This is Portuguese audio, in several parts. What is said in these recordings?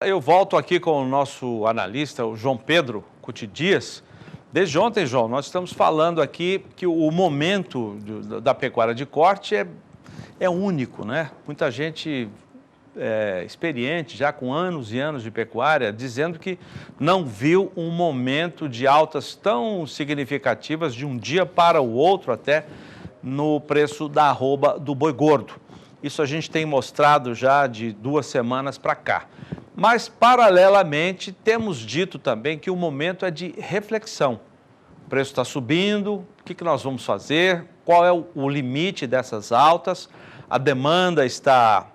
Eu volto aqui com o nosso analista, o João Pedro Cuti Dias. Desde ontem, João, nós estamos falando aqui que o momento da pecuária de corte é único, né? Muita gente experiente, já com anos e anos de pecuária, dizendo que não viu um momento de altas tão significativas de um dia para o outro até no preço da arroba do boi gordo. Isso a gente tem mostrado já de 2 semanas para cá. Mas, paralelamente, temos dito também que o momento é de reflexão. O preço está subindo, o que nós vamos fazer? Qual é o limite dessas altas? A demanda está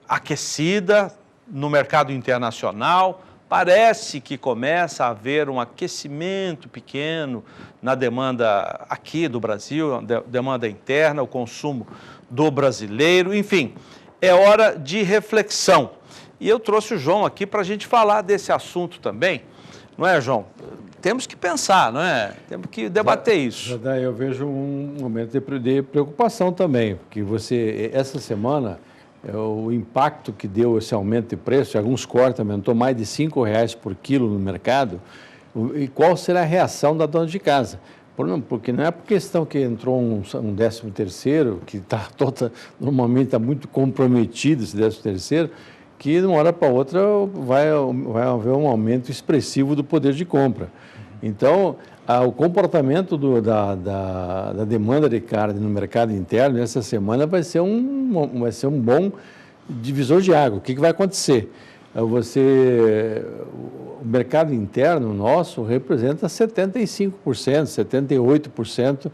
aquecida no mercado internacional. Parece que começa a haver um aquecimento pequeno na demanda aqui do Brasil, demanda interna, o consumo do brasileiro, enfim, é hora de reflexão. E eu trouxe o João aqui para a gente falar desse assunto também, não é, João? Temos que pensar, não é? Temos que debater isso. Eu vejo um momento de preocupação também, porque essa semana, o impacto que deu esse aumento de preço, alguns cortes, aumentou mais de R$5 por quilo no mercado, e qual será a reação da dona de casa? Porque não é por questão que entrou um 13º, que normalmente está muito comprometido esse 13º, que de uma hora para outra vai haver um aumento expressivo do poder de compra. Então, o comportamento da demanda de carne no mercado interno essa semana vai ser um bom divisor de água. O que vai acontecer? O mercado interno nosso representa 75%, 78%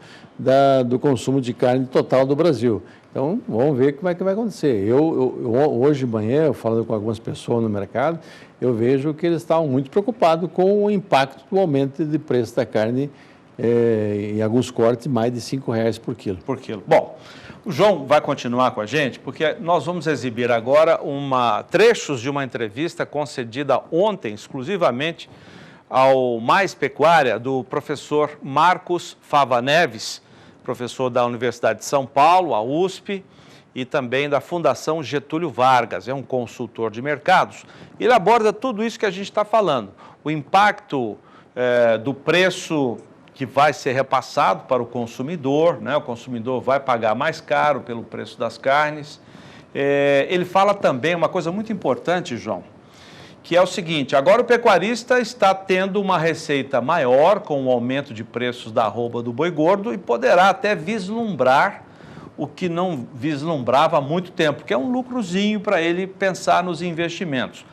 do consumo de carne total do Brasil. Então, vamos ver como é que vai acontecer. Hoje de manhã, falando com algumas pessoas no mercado, eu vejo que eles estavam muito preocupados com o impacto do aumento de preço da carne em alguns cortes, mais de R$5 por quilo. Bom, o João vai continuar com a gente, porque nós vamos exibir agora trechos de uma entrevista concedida ontem, exclusivamente, ao Mais Pecuária, do professor Marcos Fava Neves, professor da Universidade de São Paulo, a USP, e também da Fundação Getúlio Vargas, é um consultor de mercados. Ele aborda tudo isso que a gente está falando, o impacto do preço que vai ser repassado para o consumidor, né? O consumidor vai pagar mais caro pelo preço das carnes. Ele fala também uma coisa muito importante, João, que é o seguinte: agora o pecuarista está tendo uma receita maior com o aumento de preços da arroba do boi gordo e poderá até vislumbrar o que não vislumbrava há muito tempo, que é um lucrozinho para ele pensar nos investimentos.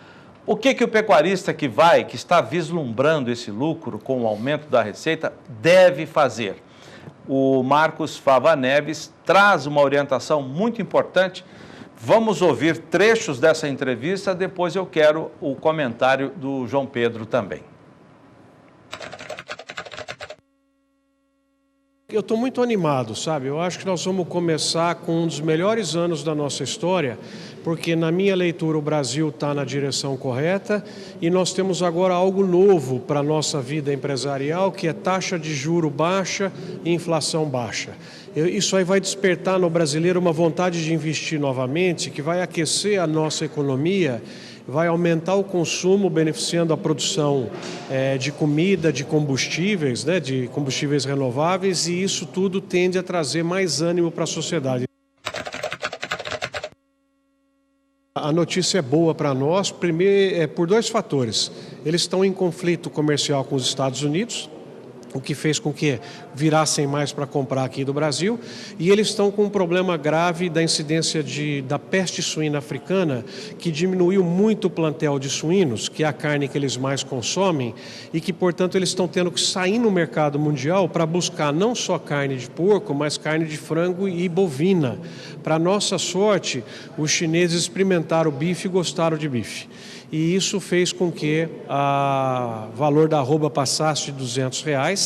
O que o pecuarista que está vislumbrando esse lucro com o aumento da receita deve fazer? O Marcos Fava Neves traz uma orientação muito importante. Vamos ouvir trechos dessa entrevista, depois eu quero o comentário do João Pedro também. Eu estou muito animado, sabe? Eu acho que nós vamos começar com um dos melhores anos da nossa história, porque na minha leitura o Brasil está na direção correta e nós temos agora algo novo para a nossa vida empresarial, que é taxa de juro baixa e inflação baixa. Isso aí vai despertar no brasileiro uma vontade de investir novamente, que vai aquecer a nossa economia, vai aumentar o consumo, beneficiando a produção de comida, de combustíveis, né, de combustíveis renováveis, e isso tudo tende a trazer mais ânimo para a sociedade. A notícia é boa para nós, primeiro, por 2 fatores. Eles estão em conflito comercial com os Estados Unidos, o que fez com que virassem mais para comprar aqui do Brasil, e eles estão com um problema grave da incidência da peste suína africana, que diminuiu muito o plantel de suínos, que é a carne que eles mais consomem, e que, portanto, eles estão tendo que sair no mercado mundial para buscar não só carne de porco, mas carne de frango e bovina. Para nossa sorte, os chineses experimentaram o bife e gostaram de bife. E isso fez com que o valor da arroba passasse de R$200,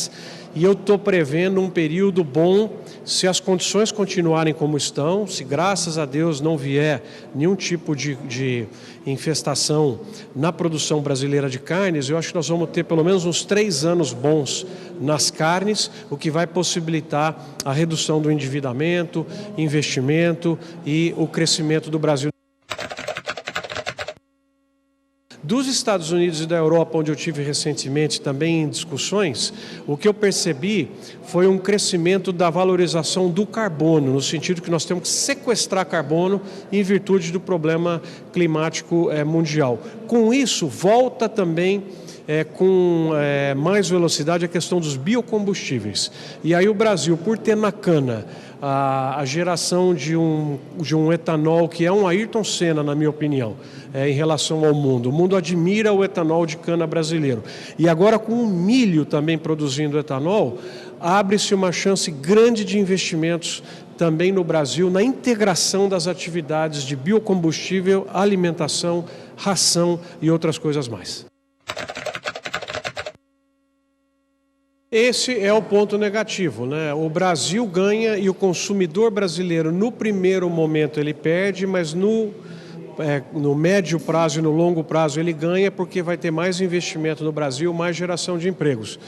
e eu estou prevendo um período bom, se as condições continuarem como estão, se graças a Deus não vier nenhum tipo de infestação na produção brasileira de carnes, eu acho que nós vamos ter pelo menos uns 3 anos bons nas carnes, o que vai possibilitar a redução do endividamento, investimento e o crescimento do Brasil. Dos Estados Unidos e da Europa, onde eu tive recentemente também em discussões, o que eu percebi foi um crescimento da valorização do carbono, no sentido que nós temos que sequestrar carbono em virtude do problema climático mundial. Com isso, volta também com mais velocidade a questão dos biocombustíveis. E aí o Brasil, por ter na cana a geração de um etanol que é um Ayrton Senna, na minha opinião, em relação ao mundo. O mundo admira o etanol de cana brasileiro. E agora com o milho também produzindo etanol, abre-se uma chance grande de investimentos também no Brasil na integração das atividades de biocombustível, alimentação, ração e outras coisas mais. Esse é o ponto negativo, né? O Brasil ganha e o consumidor brasileiro, no primeiro momento, ele perde, mas no médio prazo e no longo prazo ele ganha porque vai ter mais investimento no Brasil, mais geração de empregos.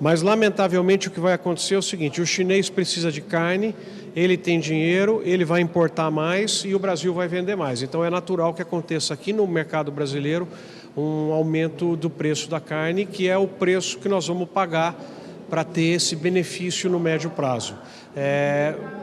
Mas, lamentavelmente, o que vai acontecer é o seguinte: o chinês precisa de carne, ele tem dinheiro, ele vai importar mais e o Brasil vai vender mais. Então, é natural que aconteça aqui no mercado brasileiro um aumento do preço da carne, que é o preço que nós vamos pagar para ter esse benefício no médio prazo.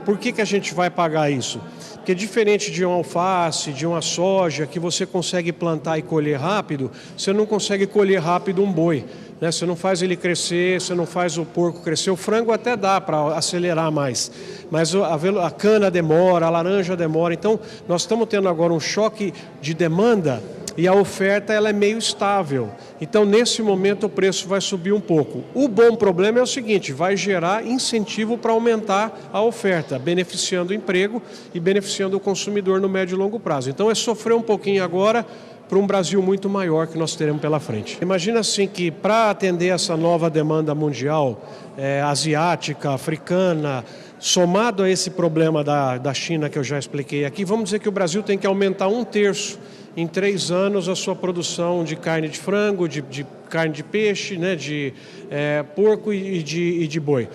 Por que a gente vai pagar isso? Porque diferente de uma alface, de uma soja, que você consegue plantar e colher rápido, você não consegue colher rápido um boi, né? Você não faz ele crescer, você não faz o porco crescer. O frango até dá para acelerar mais, mas a cana demora, a laranja demora. Então, nós estamos tendo agora um choque de demanda e a oferta ela é meio estável. Então, nesse momento, o preço vai subir um pouco. O bom problema é o seguinte: vai gerar incentivo para aumentar a oferta, beneficiando o emprego e beneficiando o consumidor no médio e longo prazo. Então, é sofrer um pouquinho agora para um Brasil muito maior que nós teremos pela frente. Imagina assim que para atender essa nova demanda mundial, asiática, africana, somado a esse problema da China que eu já expliquei aqui, vamos dizer que o Brasil tem que aumentar 1/3 em 3 anos a sua produção de carne de frango, de carne de peixe, né, de porco e de boi.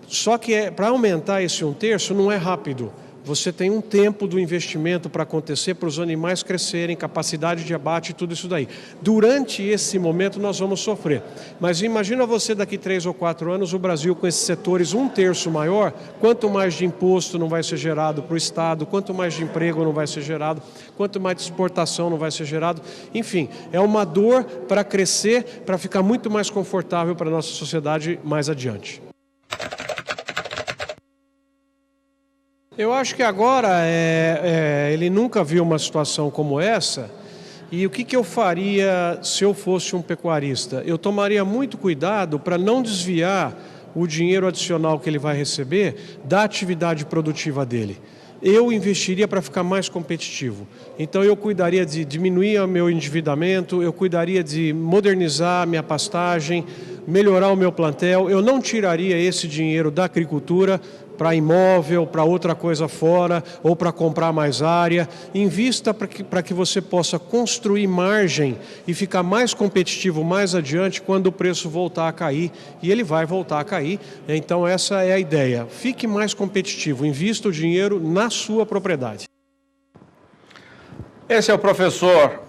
Só que para aumentar esse 1/3 não é rápido. Você tem um tempo do investimento para acontecer, para os animais crescerem, capacidade de abate e tudo isso daí. Durante esse momento nós vamos sofrer. Mas imagina você daqui 3 ou 4 anos, o Brasil com esses setores 1/3 maior, quanto mais de imposto não vai ser gerado para o Estado, quanto mais de emprego não vai ser gerado, quanto mais de exportação não vai ser gerado. Enfim, é uma dor para crescer, para ficar muito mais confortável para a nossa sociedade mais adiante. Eu acho que agora ele nunca viu uma situação como essa, e o que eu faria se eu fosse um pecuarista? Eu tomaria muito cuidado para não desviar o dinheiro adicional que ele vai receber da atividade produtiva dele. Eu investiria para ficar mais competitivo. Então eu cuidaria de diminuir o meu endividamento, eu cuidaria de modernizar a minha pastagem, melhorar o meu plantel. Eu não tiraria esse dinheiro da agricultura para imóvel, para outra coisa fora, ou para comprar mais área. Invista para que você possa construir margem e ficar mais competitivo mais adiante quando o preço voltar a cair, e ele vai voltar a cair. Então essa é a ideia. Fique mais competitivo, invista o dinheiro na sua propriedade. Esse é o professor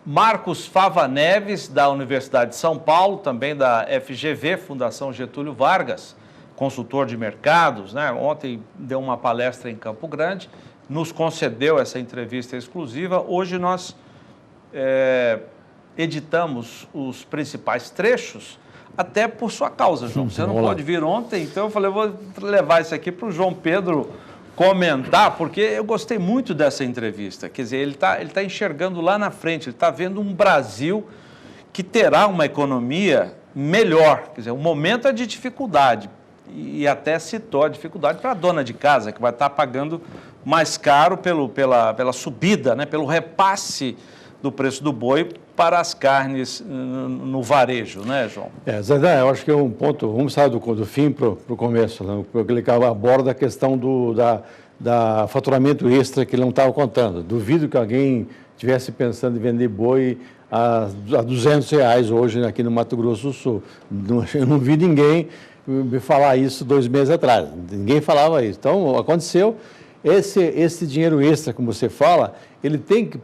Marcos Fava Neves, da Universidade de São Paulo, também da FGV, Fundação Getúlio Vargas, consultor de mercados, né? Ontem deu uma palestra em Campo Grande, nos concedeu essa entrevista exclusiva. Hoje nós editamos os principais trechos, até por sua causa, João. Você não pôde vir ontem, então eu falei, eu vou levar isso aqui para o João Pedro comentar, porque eu gostei muito dessa entrevista. Quer dizer, ele tá enxergando lá na frente, ele está vendo um Brasil que terá uma economia melhor. Quer dizer, o momento é de dificuldade, e até citou a dificuldade para a dona de casa, que vai estar pagando mais caro pela subida, né, pelo repasse do preço do boi para as carnes no varejo, né, João? Zé, eu acho que é um ponto, vamos sair do fim para o começo, né? Porque ele aborda a questão da faturamento extra que ele não estava contando. Duvido que alguém estivesse pensando em vender boi a R$200 hoje aqui no Mato Grosso do Sul. Eu não vi ninguém me falar isso 2 meses atrás, ninguém falava isso. Então, aconteceu, esse dinheiro extra, como você fala,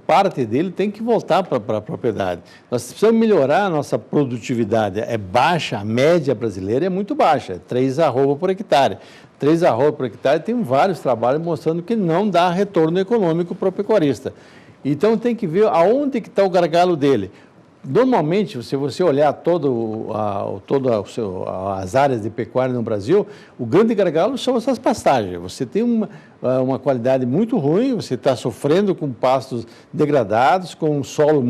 parte dele tem que voltar para a propriedade. Nós precisamos melhorar a nossa produtividade. É baixa, a média brasileira é muito baixa, 3 arroba por hectare. 3 arroba por hectare tem vários trabalhos mostrando que não dá retorno econômico para o pecuarista. Então tem que ver aonde que está o gargalo dele. Normalmente, se você olhar todas as áreas de pecuária no Brasil, o grande gargalo são essas pastagens. Você tem uma qualidade muito ruim, você está sofrendo com pastos degradados, com um solo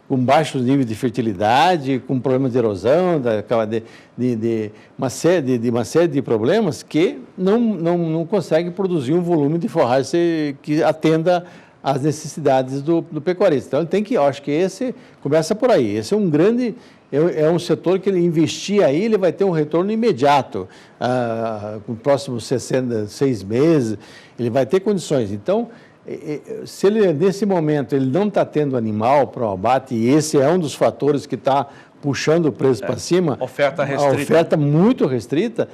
com baixos níveis de fertilidade, com problemas de erosão, uma série de problemas que não consegue produzir um volume de forragem que atenda às necessidades do pecuarista. Então, ele tem que, eu acho que esse começa por aí. Esse é um grande, é um setor que ele investir aí, ele vai ter um retorno imediato. Com os próximos 6 meses, ele vai ter condições. Então, se ele, nesse momento, ele não está tendo animal para o abate, e esse é um dos fatores que está puxando o preço para cima, oferta restrita. A oferta muito restrita,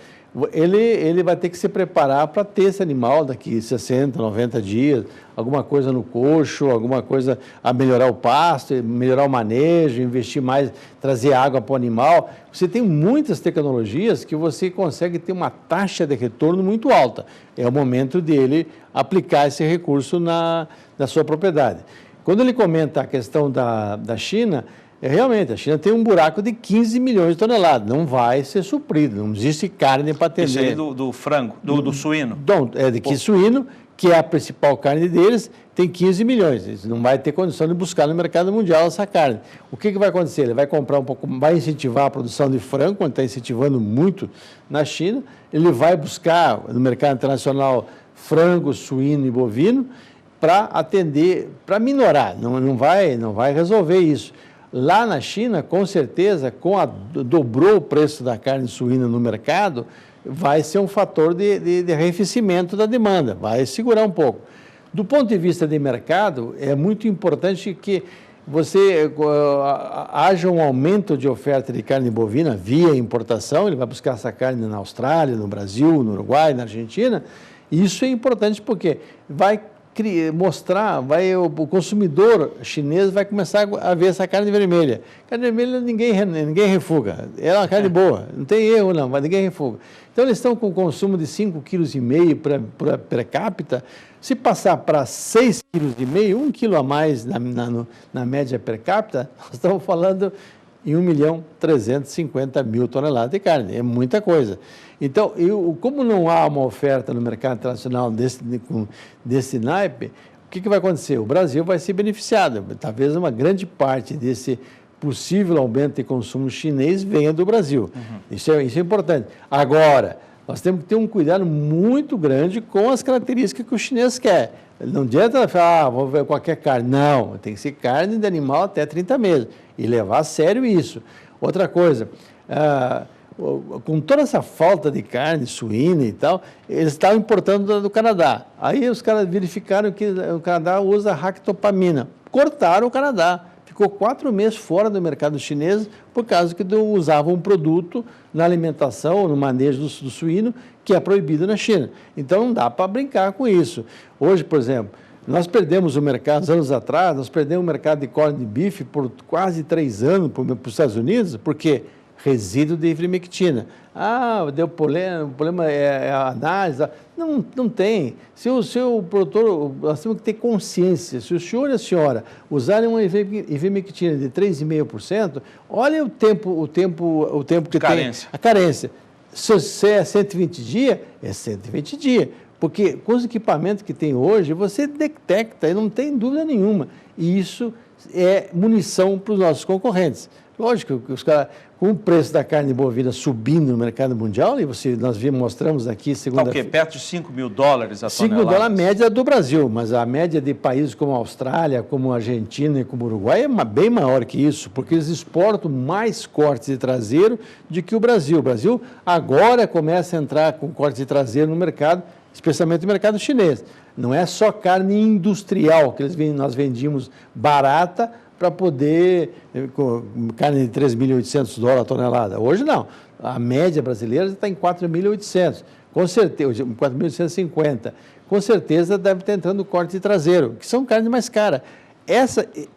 ele vai ter que se preparar para ter esse animal daqui 60, 90 dias, alguma coisa no coxo, alguma coisa a melhorar o pasto, melhorar o manejo, investir mais, trazer água para o animal. Você tem muitas tecnologias que você consegue ter uma taxa de retorno muito alta. É o momento dele aplicar esse recurso na sua propriedade. Quando ele comenta a questão da China, realmente, a China tem um buraco de 15 milhões de toneladas, não vai ser suprido, não existe carne para atender. Isso aí do frango, do suíno? Suíno, que é a principal carne deles, tem 15 milhões, ele não vai ter condição de buscar no mercado mundial essa carne. O que vai acontecer? Ele vai comprar vai incentivar a produção de frango, quando está incentivando muito na China, ele vai buscar no mercado internacional frango, suíno e bovino, para atender, para minorar, não vai resolver isso. Lá na China, com certeza, dobrou o preço da carne suína no mercado, vai ser um fator de arrefecimento da demanda, vai segurar um pouco. Do ponto de vista de mercado, é muito importante que haja um aumento de oferta de carne bovina via importação, ele vai buscar essa carne na Austrália, no Brasil, no Uruguai, na Argentina. Isso é importante porque vai mostrar, o consumidor chinês vai começar a ver essa carne vermelha. Carne vermelha ninguém refuga, é uma carne boa, não tem erro não, mas ninguém refuga. Então eles estão com consumo de 5,5 kg per capita, se passar para 6,5 kg, 1 kg a mais na média per capita, nós estamos falando em 1.350.000 toneladas de carne, é muita coisa. Então, como não há uma oferta no mercado internacional desse naipe, o que vai acontecer? O Brasil vai ser beneficiado. Talvez uma grande parte desse possível aumento de consumo chinês venha do Brasil. Uhum. Isso é importante. Agora, nós temos que ter um cuidado muito grande com as características que o chinês quer. Não adianta falar, vou ver qualquer carne. Não, tem que ser carne de animal até 30 meses. E levar a sério isso. Outra coisa, com toda essa falta de carne suína e tal, eles estavam importando do Canadá. Aí os caras verificaram que o Canadá usa ractopamina. Cortaram o Canadá. Ficou 4 meses fora do mercado chinês por causa que usavam um produto na alimentação, no manejo do suíno, que é proibido na China. Então não dá para brincar com isso. Hoje, por exemplo, nós perdemos o mercado, anos atrás, nós perdemos o mercado de corne de bife por quase 3 anos para os Estados Unidos, porque resíduo de ivermectina. Deu problema é a análise. Não tem. Se o produtor, nós temos que ter consciência. Se o senhor e a senhora usarem uma ivermectina de 3,5%, olha o tempo que carência. Tem. A carência. Se é 120 dias, é 120 dias. Porque com os equipamentos que tem hoje, você detecta, e não tem dúvida nenhuma. E isso é munição para os nossos concorrentes. Lógico que os caras, com o preço da carne bovina subindo no mercado mundial, e nós mostramos aqui segunda-feira. Está o quê? Perto de $5.000 a tonelada? $5.000 a média do Brasil, mas a média de países como a Austrália, como a Argentina e como o Uruguai é bem maior que isso, porque eles exportam mais cortes de traseiro do que o Brasil. O Brasil agora começa a entrar com cortes de traseiro no mercado, especialmente no mercado chinês. Não é só carne industrial que nós vendíamos barata para poder, carne de $3.800 a tonelada. Hoje não. A média brasileira está em 4.800, com certeza, 4.850. Com certeza deve estar entrando o corte traseiro, que são carnes mais caras.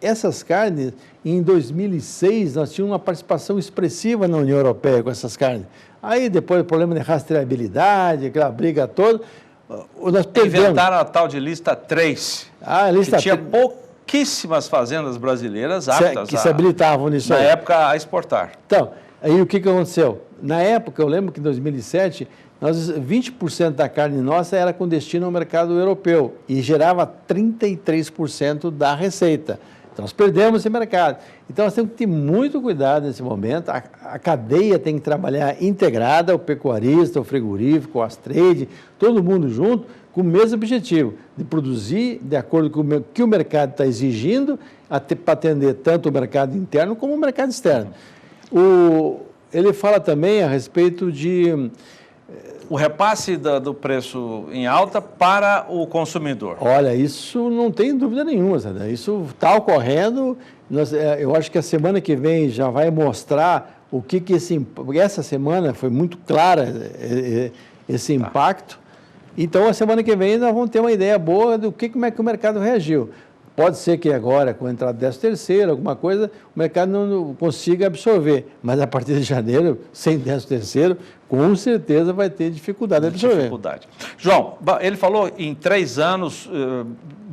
Essas carnes, em 2006, nós tínhamos uma participação expressiva na União Europeia com essas carnes. Aí depois o problema de rastreabilidade, aquela briga toda, nós perdemos. Inventaram a tal de lista 3, lista que tinha pouquíssimas fazendas brasileiras aptas que se habilitavam nisso na aí. época a exportar. Então, aí o que aconteceu? Na época, eu lembro que em 2007, 20% da carne nossa era com destino ao mercado europeu e gerava 33% da receita. Então, nós perdemos esse mercado. Então, nós temos que ter muito cuidado nesse momento. A cadeia tem que trabalhar integrada, o pecuarista, o frigorífico, o trade, todo mundo junto, com o mesmo objetivo, de produzir de acordo com o que o mercado está exigindo, para atender tanto o mercado interno como o mercado externo. Ele fala também a respeito de... O repasse do preço em alta para o consumidor. Olha, isso não tem dúvida nenhuma, sabe? Isso está ocorrendo. Eu acho que a semana que vem já vai mostrar o que essa semana foi muito clara esse impacto. Então, a semana que vem nós vamos ter uma ideia boa do como é que o mercado reagiu. Pode ser que agora, com a entrada do 13º, alguma coisa, o mercado não consiga absorver. Mas a partir de janeiro, sem 13º, com certeza vai ter dificuldade de absorver. João, ele falou em 3 anos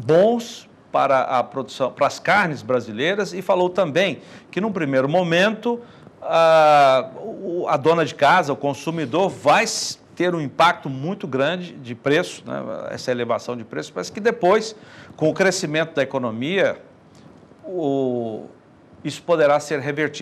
bons para a produção, para as carnes brasileiras, e falou também que, num primeiro momento, a dona de casa, o consumidor, vai ter um impacto muito grande de preço, né, essa elevação de preço, mas que depois, com o crescimento da economia, isso poderá ser revertido.